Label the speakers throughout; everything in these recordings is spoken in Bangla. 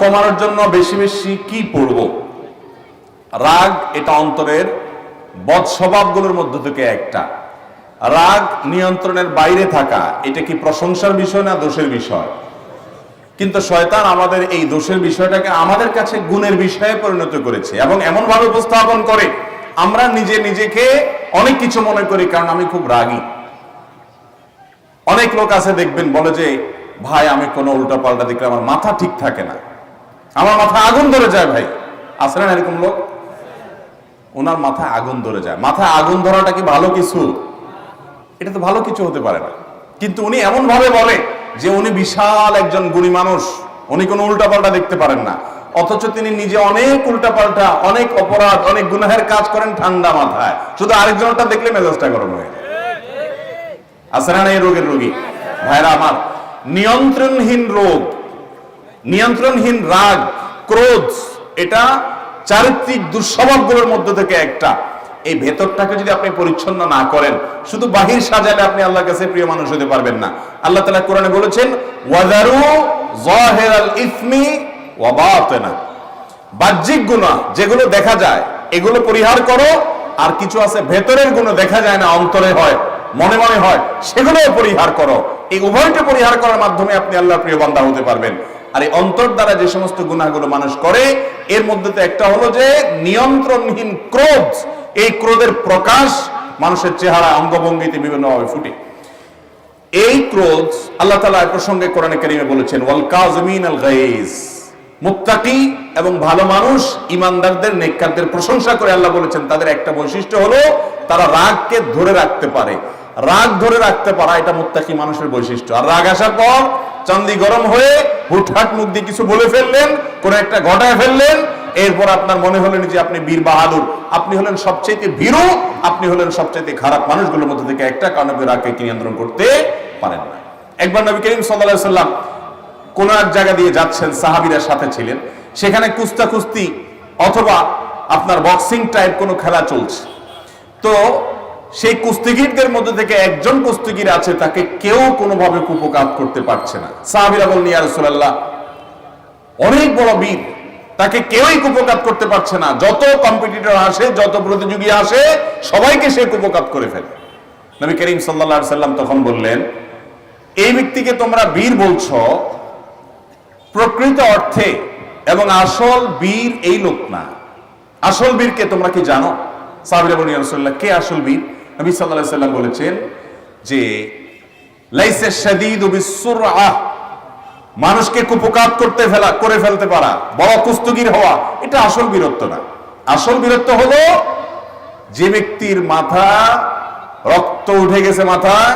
Speaker 1: কমানোর জন্য বেশি বেশি কি পড়ব? রাগ এটা অন্তরের বদ স্বভাবগুলোর মধ্য থেকে একটা। রাগ নিয়ন্ত্রণের বাইরে থাকা, এটা কি প্রশংসার বিষয় না দোষের বিষয়? কিন্তু শয়তান আমাদের এই দোষের বিষয়টাকে আমাদের কাছে গুণের বিষয়ে পরিণত করেছে এবং এমন ভাবে উপস্থাপন করে আমরা নিজেকে অনেক কিছু মনে করি, কারণ আমি খুব রাগী। অনেক লোক আছে দেখবেন বলে যে ভাই আমি কোনো উল্টা পাল্টা দেখলে আমার মাথা ঠিক থাকে না, আমার মাথায় আগুন ধরে যায়। ভাই আছে না এরকম লোক? ওনার মাথায় আগুন ধরে যায়। মাথায় আগুন ধরাটা কি ভালো কিছু? এটা তো ভালো কিছু হতে পারে না। কিন্তু উনি এমন ভাবে বলে যে উনি বিশাল একজন গুণী মানুষ, উনি কোনো উল্টাপাল্টা দেখতে পারেন না, অথচ তিনি নিজে অনেক উল্টাপাল্টা, অনেক অপরাধ, অনেক গুনাহের কাজ করেন ঠান্ডা মাথায়। শুধু আরেকজনটা দেখলে মেজাজটা গরম হয়ে যায়। আছে না এই রোগের রোগী? ভাইরা আমার, নিয়ন্ত্রণহীন রোগ, নিয়ন্ত্রণহীন রাগ, ক্রোধ, এটা চারিত্রিক দুঃস্বভাবগুলোর মধ্যে থেকে একটা। এই ভেতরটাকে যদি আপনি পরিচ্ছন্ন না করেন, শুধু বাহির সাজালে আপনি আল্লাহর কাছে প্রিয় মানুষ হতে পারবেন না। আল্লাহ তাআলা কোরআনে বলেছেন ওয়াযারু যাহিরাল ইসমি ওয়া বাতিনা, বাহ্যিক গুনাহ যেগুলো দেখা যায় এগুলো পরিহার করো, আর কিছু আছে ভেতরের গুনাহ দেখা যায় না, অন্তরে হয়, মনে মনে হয়, সেগুলো পরিহার করো। এই উভয়টা পরিহার করার মাধ্যমে আপনি আল্লাহর প্রিয় বান্দা হতে পারবেন। আর এই অন্তর দ্বারা যে সমস্ত গুনাহগুলো মানুষ করে, এর মধ্যে তো একটা হলো যে নিয়ন্ত্রণহীন ক্রোধ। এই ক্রোধের প্রকাশ মানুষের চেহারা, অঙ্গভঙ্গিতে বিভিন্নভাবে ফুটে। এই ক্রোধ আল্লাহ তাআলা এই প্রসঙ্গে কোরআনে কারীমে বলেছেন ওয়াল কাযিমিনাল গায়জ। মুত্তাকি এবং ভালো মানুষ, ঈমানদারদের, নেককারদের প্রশংসা করে আল্লাহ বলেছেন তাদের একটা বৈশিষ্ট্য হলো তারা রাগকে ধরে রাখতে পারে। রাগ ধরে রাখতে পারা এটা মুত্তাকি মানুষের বৈশিষ্ট্য। আর রাগ আসার পর চান্দি গরম হয়ে হুটহাট মুখ দিয়ে কিছু বলে ফেললেন, কোন একটা ঘটায় ফেললেন, এরপর আপনার মনে হলেন যে আপনি বীর বাহাদুর, আপনি হলেন সবচেয়ে ভীরু, আপনি হলেন সবচেয়ে খারাপ মানুষগুলোর মধ্যে থেকে একটা, কারণ আপনি রাগকে নিয়ন্ত্রণ করতে পারেন না। একবার নবী করিম সাল্লাল্লাহু আলাইহি সাল্লাম কোন এক জায়গা দিয়ে যাচ্ছেন, সাহাবীরা সাথে ছিলেন, সেখানে কুস্তি অথবা আপনার বক্সিং টাইপ কোনো খেলা চলছে। তো সেই কুস্তিগীরদের মধ্যে থেকে একজন কুস্তিগীর আছে, তাকে কেউ কোনোভাবে কুপকাত করতে পারছে না। সাহাবীরা বললেন ইয়া রাসূলুল্লাহ, অনেক বড় বীর, তাকে কেউই কুপকাত করতে পারছে না, যত কম্পিটিটর আসে, যত প্রতিযোগী আসে, সবাইকে সে কুপকাত করে ফেলে। নবী করিম সাল্লাল্লাহু আলাইহি সাল্লাম তখন বললেন, এই ব্যক্তিকে তোমরা বীর বলছো, প্রকৃত অর্থে এবং আসল বীর এই লোক না। আসল বীরকে তোমরা কি জানো? সাহাবীরা বললেন ইয়া রাসূলুল্লাহ, কে আসল বীর? নবী সাল্লাল্লাহু আলাইহি সাল্লাম বলেছেন যে লাইসা শাদীদু বিসসুরআহ, মানুষকে কুপকাত করে ফেলতে পারা, বড় কুস্তিগীর হওয়া, এটা আসল বীরত্ব না। আসল বীরত্ব হলো যে ব্যক্তির মাথা রক্ত উঠে গেছে মাথায়,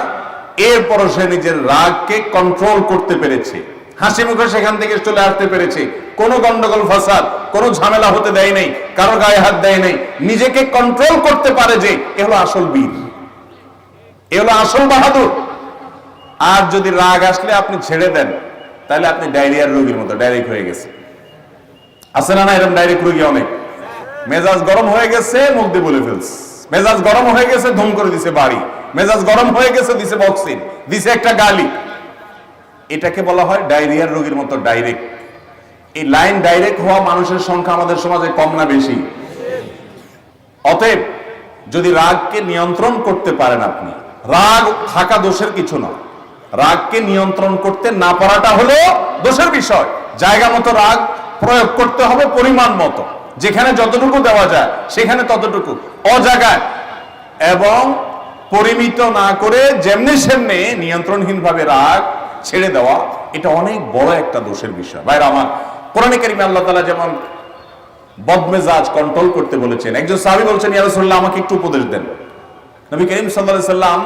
Speaker 1: এরপর সে নিজের রাগকে কন্ট্রোল করতে পেরেছে, হাসি মুখে সেখান থেকে চলে আসতে পেরেছে, কোনো গন্ডগোল ফাসাদ, কোনো ঝামেলা হতে দেয় নাই, কারো গায়ে হাত দেয় নাই, নিজেকে কন্ট্রোল করতে পারে, যে এ হলো আসল বীর, এ হলো আসল বাহাদুর। আর যদি রাগ আসলে আপনি ছেড়ে দেন, তাহলে আপনি ডায়রিয়ার রোগীর মতো ডাইরেক্ট হয়ে গেছে। আছে না এরকম ডাইরেক্ট রোগী অনেক? মেজাজ গরম হয়ে গেছে, মুখ দিয়ে বলে ফেলছে, মেজাজ গরম হয়ে গেছে, ধুম করে দিছে বাড়ি, মেজাজ গরম হয়ে গেছে, দিছে বক্সিং, দিছে একটা গালি। এটাকে বলা হয় ডায়রিয়ার রোগীর মতো ডাইরেক্ট। এই লাইন ডাইরেক্ট হওয়া মানুষের সংখ্যা আমাদের সমাজে কম না বেশি? অতএব যদি রাগকে নিয়ন্ত্রণ করতে পারেন আপনি, রাগ থাকা দোষের কিছু নয়, রাগকে নিয়ন্ত্রণ করতে না পারাটা হলো দোষের বিষয়। জায়গা মতো রাগ প্রয়োগ করতে হবে, পরিমাণ মতো, যেখানে যতটুকু দেওয়া যায় সেখানে ততটুকু, অজাগায় এবং পরিমিত না করে যেমনি সেমনি নিয়ন্ত্রণহীন ভাবে রাগ ছেড়ে দেওয়া, এটা অনেক বড় একটা দোষের বিষয়। ভাইরা আমার, কোরআনে কারিমে আল্লাহ তাআলা যেমন বদমেজাজ কন্ট্রোল করতে বলেছেন, একজন সাহাবী বলছেন ইয়া রাসূলুল্লাহ, আমাকে একটু উপদেশ দেন। নবী করিম সাল্লাল্লাহু আলাইহি সাল্লাম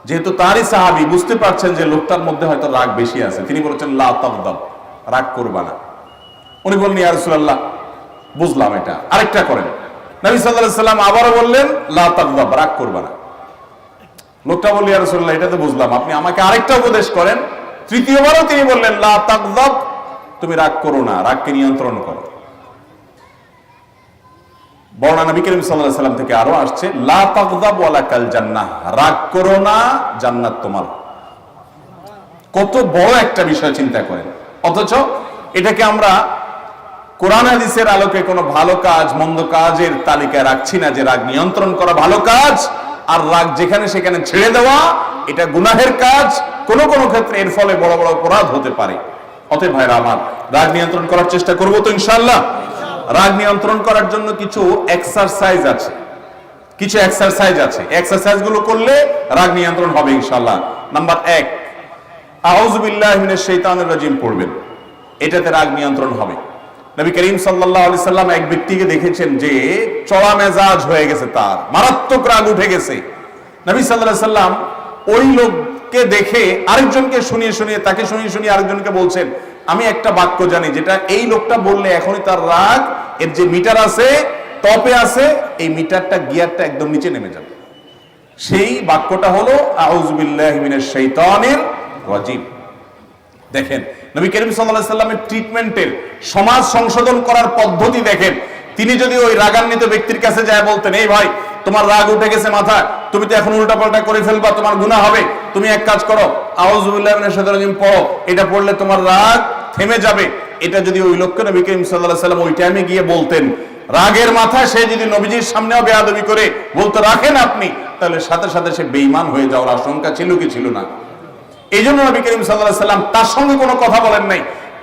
Speaker 1: যেহেতু তারই সাহাবী, বুঝতে পারছেন যে লোকটার মধ্যে হয়তো রাগ বেশি আছে, তিনি বলেছেন লা তাগদাব, রাগ করবা না। উনি বললেন ইয়া রাসূলুল্লাহ, বুঝলাম, এটা আরেকটা করেন। নবী সাল্লাল্লাহু আলাইহি সাল্লাম আবারও বললেন লা তাগদাব, রাগ করবা না। লোকটা বলল ইয়া রাসূলুল্লাহ, এটা তো বুঝলাম, আপনি আমাকে আরেকটা উপদেশ করেন। তৃতীয়বারও তিনি বললেন লা তাগদাব, তুমি রাগ করো না, রাগকে নিয়ন্ত্রণ করো। বর্ণনা নবী করিম সাল্লাল্লাহু আলাইহি সাল্লাম থেকে আরো আসছে লা তাগদাব ওয়ালাকাল জান্নাহ, রাগ করো না, জান্নাত তোমার। কত বড় একটা বিষয় চিন্তা করেন। অথচ এটাকে আমরা কোরআন হাদিসের আলোকে কোনো ভালো কাজ মন্দ কাজের তালিকায় রাখছি না, যে রাগ নিয়ন্ত্রণ করা ভালো কাজ আর রাগ যেখানে সেখানে ছেড়ে দেওয়া এটা গুনাহের কাজ। কোনো কোনো ক্ষেত্রে এর ফলে বড় বড় অপরাধ হতে পারে। অতএব ভাইরা আমার, রাগ নিয়ন্ত্রণ করার চেষ্টা করবো তো ইনশাআল্লাহ। রাগ নিয়ন্ত্রণ করার জন্য কিছু এক্সারসাইজ আছে, এক্সারসাইজ গুলো করলে রাগ নিয়ন্ত্রণ হবে ইনশাআল্লাহ। নাম্বার 1, আউযু বিল্লাহি মিনাশ শাইতানির রাজিম পড়বেন, এটাতে রাগ নিয়ন্ত্রণ হবে। নবী করিম সাল্লাল্লাহু আলাইহি সাল্লাম এক ব্যক্তিকে দেখেছেন যে চড়া মেজাজ হয়ে গেছে, তার মারাত্মক রাগ উঠে গেছে। নবী সাল্লাল্লাহু আলাইহি সাল্লাম ওই লোককে দেখে আরেকজনকে শুনিয়ে তাকে শুনিয়ে আরেকজনকে বলছেন, আমি একটা বাক্য জানি যেটা এই লোকটা বললে এখনই তার রাগ এর যে মিটার আছে, টপে আছে, এই মিটারটা গিয়ারটা একদম নিচে নেমে যাবে। সেই বাক্যটা হলো আউযু বিল্লাহি মিনাশ শাইতানির রাজিম। দেখেন নবী করিম সাল্লাল্লাহু আলাইহি সাল্লামের ট্রিটমেন্টের, সমাজ সংশোধন করার পদ্ধতি দেখেন। তিনি যদি ওই রাগান্বিত ব্যক্তির কাছে যায় বলতেন, এই ভাই তোমার রাগ উঠে গেছে মাথা, তুমি তো এখন উল্টাপাল্টা করে ফেলবা, তোমার গুনাহ হবে, তুমি এক কাজ করো আউযু বিল্লাহি মিনাশ শাইতানির রাজিম পড়ো, এটা পড়লে তোমার রাগ থেমে যাবে। এটা যদি ওই লোককে নবী করিম সাল্লাল্লাহু আলাইহি সাল্লাম ওই টাইমে গিয়ে বলতেন, রাগের মাথায় সে যদি নবীজির সামনেও বেয়াদবি করে বলতে রাখেন আপনি, তাহলে সাথে সাথে সে বেঈমান হয়ে যাওয়ার আশঙ্কা ছিল কি ছিল না? এই জন্য নবী করিম সাল্লাল্লাহু আলাইহি সাল্লাম তার সঙ্গে কোনো কথা বলেন নাই,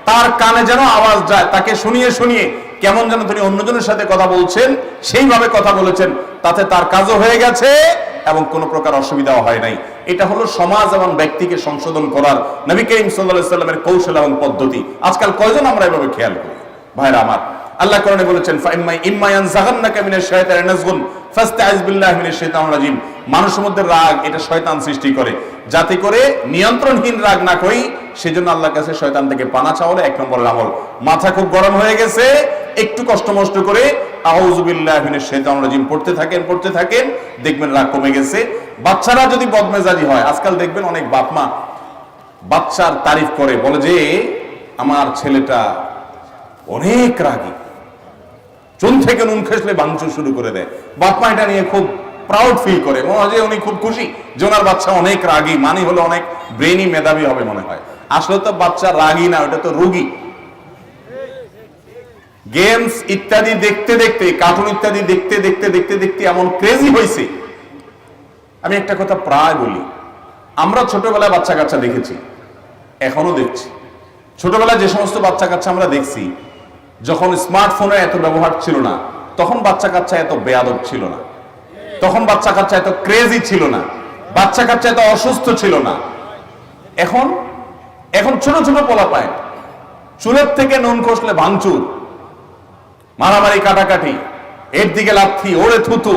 Speaker 1: তার কানে যেন আওয়াজ যায়, তাকে শুনিয়ে কেমন যেন তিনি অন্যজনের সাথে কথা বলছেন সেইভাবে কথা বলেছেন, তাতে তার কাজও হয়ে গেছে এবং কোনো প্রকার অসুবিধাও হয় নাই। এটা হলো সমাজ এবং ব্যক্তিকে সংশোধন করার নবী করিম সাল্লাল্লাহু আলাইহি সাল্লামের কৌশল এবং পদ্ধতি। আজকাল কয়জন আমরা এভাবে খেয়াল করি? ভাইরা আমার, আল্লাহ কোরআনে বলেছেন, ইম্মা ইয়ানজাগান্নাকা মিনাশ শাইতানি নাজগুন ফাস্তাইজ বিল্লাহি মিনাশ শাইতানির রাজিম। মানুষের মধ্যে রাগ এটা শয়তান সৃষ্টি করে, যাতে করে নিয়ন্ত্রণহীন রাগ না করি, সেজন্য আল্লাহর কাছে শয়তান থেকে পানা চাওয়া 1 নম্বরের আমল। মাথা খুব গরম হয়ে গেছে, একটু কষ্ট করে আউযু বিল্লাহি মিনাশ শাইতানির রাজিম পড়তে থাকেন, দেখবেন রাগ কমে গেছে। বাচ্চারা যদি বদমেজাজি হয়, আজকাল দেখবেন অনেক বাপ মা বাচ্চার তারিফ করে, বলে যে আমার ছেলেটা অনেক রাগী, চুন থেকে নুন খেসলে ভাঙচুর শুরু করে দেয়। বাপ মা এটা নিয়ে খুব প্রাউড ফিল করে, মনে হয় যে উনি খুব খুশি যে ওনার বাচ্চা অনেক রাগী, মানে হলো অনেক ব্রেনি মেধাবী হবে মনে হয়। আসলে তো বাচ্চা রাগী না, ওটা তো রোগী। গেমস ইত্যাদি দেখতে, কার্টুন ইত্যাদি দেখতে এমন ক্রেজি হয়েছে। আমি একটা কথা প্রায় বলি, আমরা ছোটবেলায় বাচ্চা কাচ্চা দেখেছি, এখনো দেখছি। ছোটবেলায় যে সমস্ত বাচ্চা কাচ্চা আমরা দেখছি, যখন স্মার্টফোনের এত ব্যবহার ছিল না, তখন বাচ্চা কাচ্চা এত বেয়াদব ছিল না, তখন বাচ্চা কাচ্চা এত ক্রেজি ছিল না, বাচ্চা কাচ্চা এত অসুস্থ ছিল না। এখন ছোট পোলাপায় চুলের থেকে নুন খসলে ভাঙচুর, মারামারি, কাটাকাটি, এর দিকে লাথি, ওরে থুতু,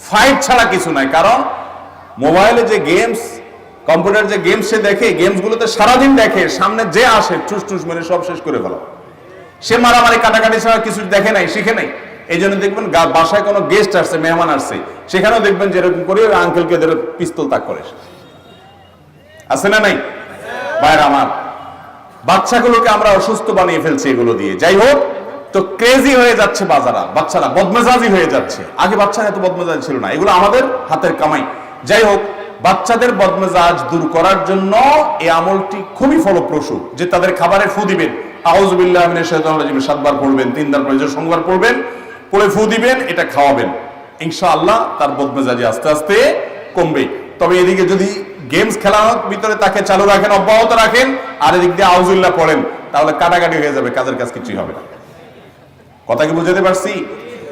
Speaker 1: ফাইট ছাড়া কিছু নাই। কারণ মোবাইলে যে গেমস, কম্পিউটার যে গেমস সে দেখে, গেমসগুলোতে সারাদিন দেখে, সামনে যে আসে ঠুস মেরে সব শেষ করে ফেলা। সে মারামারি কাটাকাটি ছাড়া কিছু দেখে নাই, শিখে নাই। এই জন্য দেখবেন বাসায় কোনো গেস্ট আসছে, মেহমান আসছে, সেখানেও দেখবেন যেরকম করে আঙ্কেলকে ধরে পিস্তল তাক করে, আছে না নাই? বাইরে আমার বাচ্চাগুলোকে আমরা অসুস্থ বানিয়ে ফেলছি এগুলো দিয়ে। যাই হোক, তো ক্রেজি হয়ে যাচ্ছে বাচ্চারা বদমেজাজি হয়ে যাচ্ছে। আগে বাচ্চা এত বদমেজাজি ছিল না, এগুলো আমাদের হাতের কামাই। যাই হোক, বাচ্চাদের বদমেজাজ দূর করার জন্য এই আমলটি খুবই ফলপ্রসূ, যে তাদের খাবারে ফু দিবেন, আউযু বিল্লাহি মিনাশ শাইতানির রাজিম 7 বার পড়বেন, 3 বার পড়ে সংবার পড়বেন, পড়ে ফু দিবেন, এটা খাওয়াবেন, ইনশাআল্লাহ তার বদমেজাজি আস্তে আস্তে কমবে। তবে এদিকে যদি গেমস খেলানোর ভিতরে তাকে চালু রাখেন, অব্যাহত রাখেন, আর এদিক দিয়ে আউযুবিল্লাহ পড়েন, তাহলে কাটাকাটি হয়ে যাবে, কাজের কাজ কিছুই হবে না। কথা কি বুঝাতে পারছি?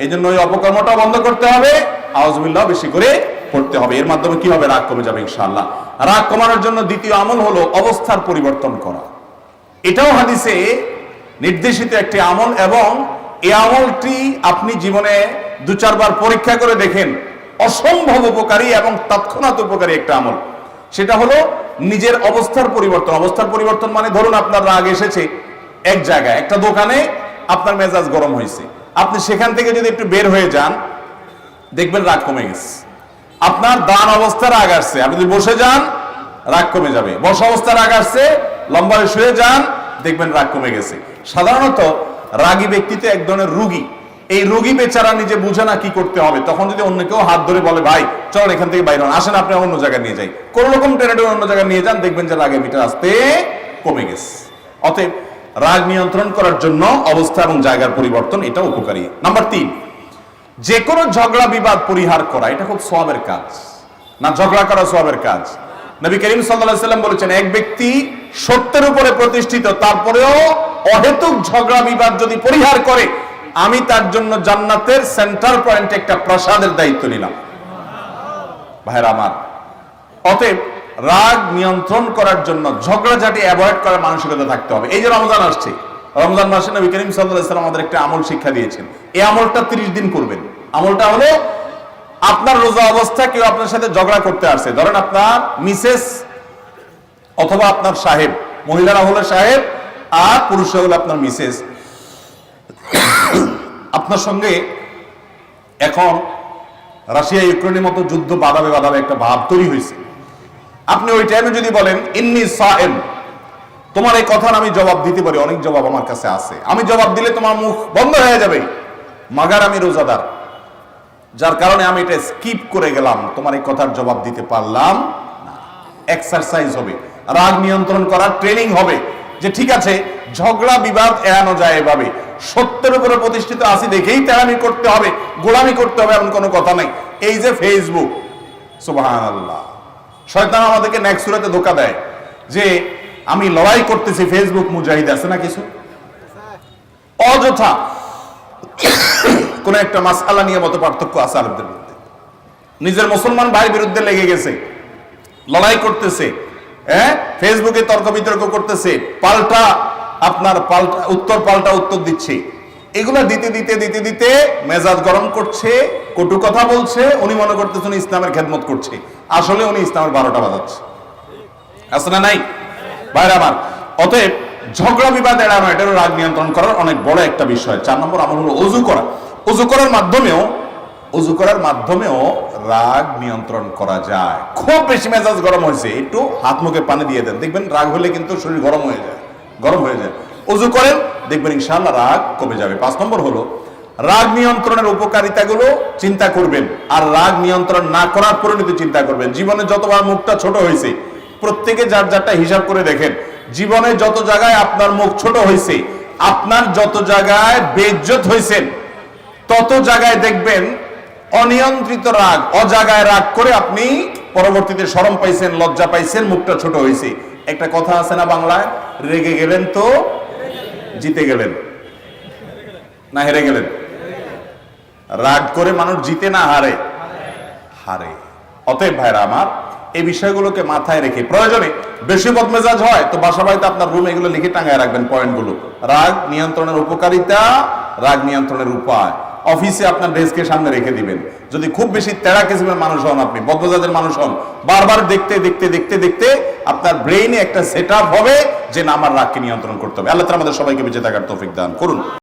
Speaker 1: এই জন্য ওই অপকর্মটা বন্ধ করতে হবে, আউযুবিল্লাহ বেশি করে পড়তে হবে। এর মাধ্যমে কি হবে? রাগ কমে যাবে ইনশাআল্লাহ। রাগ কমানোর জন্য দ্বিতীয় আমল হলো অবস্থার পরিবর্তন করা। এটাও হাদিসে নির্দেশিত একটি আমল, এবং এই আমলটি আপনি জীবনে 2-4 বার পরীক্ষা করে দেখেন, অসম্ভব উপকারী এবং তৎক্ষণাৎ উপকারী একটা আমল। সেটা হলো নিজের অবস্থার পরিবর্তন। অবস্থার পরিবর্তন মানে ধরুন আপনার রাগ এসেছে এক জায়গায়, একটা দোকানে আপনার মেজাজ গরম হয়েছে, আপনি সেখান থেকে যদি একটু বের হয়ে যান, দেখবেন রাগ কমে গেছে। আপনার দান অবস্থা রাগ আসছে, আপনি যদি বসে যান রাগ কমে যাবে। বসা অবস্থা রাগ আসছে, লম্বা হয়ে শুয়ে যান, দেখবেন রাগ কমে গেছে। সাধারণত রাগী ব্যক্তিতে এক ধরনের রোগী, এই রোগী বেচারা নিজে বুঝে না কি করতে হবে, তখন যদি অন্য কেউ হাত ধরে বলে, ভাই চলেন এখান থেকে বাইরে হন, আসেন আপনি অন্য জায়গায় নিয়ে যাই, কোন রকম টেনে অন্য জায়গায় নিয়ে যান, দেখবেন যে রাগের মিটার আসতে কমে গেছে। অতএব রাগ নিয়ন্ত্রণ করার জন্য অবস্থা এবং জায়গার পরিবর্তন, এটা উপকারী। নাম্বার 3, যে কোনো ঝগড়া বিবাদ পরিহার করা, এটা খুব সওয়াবের কাজ। না ঝগড়া করা সওয়াবের কাজ? নবী করিম সাল্লাল্লাহু আলাইহি ওয়াসাল্লাম বলেছেন, এক ব্যক্তি সত্যের উপরে প্রতিষ্ঠিত, তারপরেও অহেতুক ঝগড়া বিবাদ যদি পরিহার করে, আমি তার জন্য জান্নাতের সেন্টার পয়েন্টে একটা প্রাসাদের দায়িত্ব নিলাম। ভাইরা আমার, অতএব রাগ নিয়ন্ত্রণ করার জন্য ঝগড়াঝাটি অ্যাভয়েড করার মানসিকতা থাকতে হবে। এই যে রমজান আসছে, রমজান মাসে নবী করিম সাল্লাল্লাহু আলাইহি ওয়াসাল্লাম আমাদের একটা আমল শিক্ষা দিয়েছেন। এই আমলটা 30 দিন করবেন। আমলটা হলো, আপনার রোজা অবস্থা কেউ আপনার সাথে ঝগড়া করতে আসছে, ধরেন আপনার মিসেস অথবা আপনার সাহেব, মহিলারা হলো সাহেব আর পুরুষরা হলো আপনার মিসেস, আপনার সঙ্গে এখন রাশিয়া ইউক্রেনের মতো যুদ্ধ বাধাবে বাধাবে একটা ভাব তৈরি হয়েছে। আপনি ওই টাইমে যদি বলেন ইন্নী সায়েম, তোমার এই কথার আমি জবাব দিতে পারি, অনেক জবাব আমার কাছে আছে, আমি জবাব দিলে তোমার মুখ বন্ধ হয়ে যাবে, মাগার আমি রোজাদার, যার কারণে আমি এটা স্কিপ করে গেলাম, তোমার এই কথার জবাব দিতে পারলাম না। এক্সারসাইজ হবে, রাগ নিয়ন্ত্রণ করার ট্রেনিং হবে, যে ঠিক আছে ঝগড়া বিবাদ এড়ানো যায় এভাবে, সত্যের উপরে প্রতিষ্ঠিত আছি দেখেই তেড়ামি করতে হবে, গোলামি করতে হবে, এমন কোনো কথা নাই। এই যে ফেসবুক, সুবহানাল্লাহ, শয়তান আমাদেরকে নেক্সট সূরাতে ধোঁকা দেয় যে আমি লড়াই করতেছি, ফেসবুক মুজাহিদ আছে না কিছু, অযথা কোন একটা মাসআলা নিয়ে মত পার্থক্য আছে আরবদের মধ্যে, নিজের মুসলমান ভাই বিরুদ্ধে লেগে গেছে, লড়াই করতেছে, ফেসবুকে তর্ক বিতর্ক করতেছে, পাল্টা উত্তর দিচ্ছে, এগুলা দিতে দিতে দিতে দিতে মেজাজ গরম করছে, কটু কথা বলছে, উনি মনে করতেছেন ইসলামের খেদমত করছে, আসলে উনি ইসলামের 12টা বাজাচ্ছে। আছে না নাই ভাইরা আমার? অতএব ঝগড়া বিবাদ এড়ানো, এটারও রাগ নিয়ন্ত্রণ করার অনেক বড় একটা বিষয়। 4 নম্বর আমল হলো ওযু করা। ওযু করার মাধ্যমেও রাগ নিয়ন্ত্রণ করা যায়। খুব বেশি মেজাজ গরম হয়েছে, একটু হাত মুখে পানি দিয়ে দেন, দেখবেন রাগ হলে কিন্তু শরীর গরম হয়ে যায়। ওযু করেন, দেখবেন ইনশাআল্লাহ রাগ কমে যাবে। 5 নম্বর হলো রাগ নিয়ন্ত্রণের উপকারিতাগুলো চিন্তা করবেন, আর রাগ নিয়ন্ত্রণ না করার পরিণতি চিন্তা করবেন। জীবনে যতবার মুখটা ছোট হয়েছে, প্রত্যেকে যার যারটা হিসাব করে দেখেন, জীবনে যত জায়গায় আপনার মুখ ছোট হয়েছে, আপনার যত জায়গায় বেইজ্জত হয়েছেন, তত জায়গায় দেখবেন অনিয়ন্ত্রিত রাগ, অজাগায় রাগ করে আপনি পরবর্তীতে শরম পাইছেন, লজ্জা পাইছেন, মুখটা ছোট হয়েছে। একটা কথা আছে না বাংলায়, রেগে গেলেন তো জিতে গেলেন না হেরে গেলেন? রাগ করে মানুষ জিতে না হারে? অতএব ভাইরা আমার, এই বিষয়গুলোকে মাথায় রেখে প্রয়োজনে বেশি বদমেজাজ হয় তো বাসা বাড়িতে আপনার রুমে এগুলো লিখে টাঙায় রাখবেন পয়েন্টগুলো। রাগ নিয়ন্ত্রণের উপকারিতা, রাগ নিয়ন্ত্রণের উপায় অফিসে আপনার ডেস্কের সামনে রেখে দিবেন। যদি খুব বেশি তেড়া কিসিমের মানুষ হন, আপনি বদমেজাজের মানুষ হন, বারবার দেখতে দেখতে দেখতে দেখতে আপনার ব্রেইনে একটা সেট আপ হবে যে না, আমার রাগকে নিয়ন্ত্রণ করতে হবে। আল্লাহ তাআলা আমাদের সবাইকে বেঁচে থাকার তৌফিক দান করুন।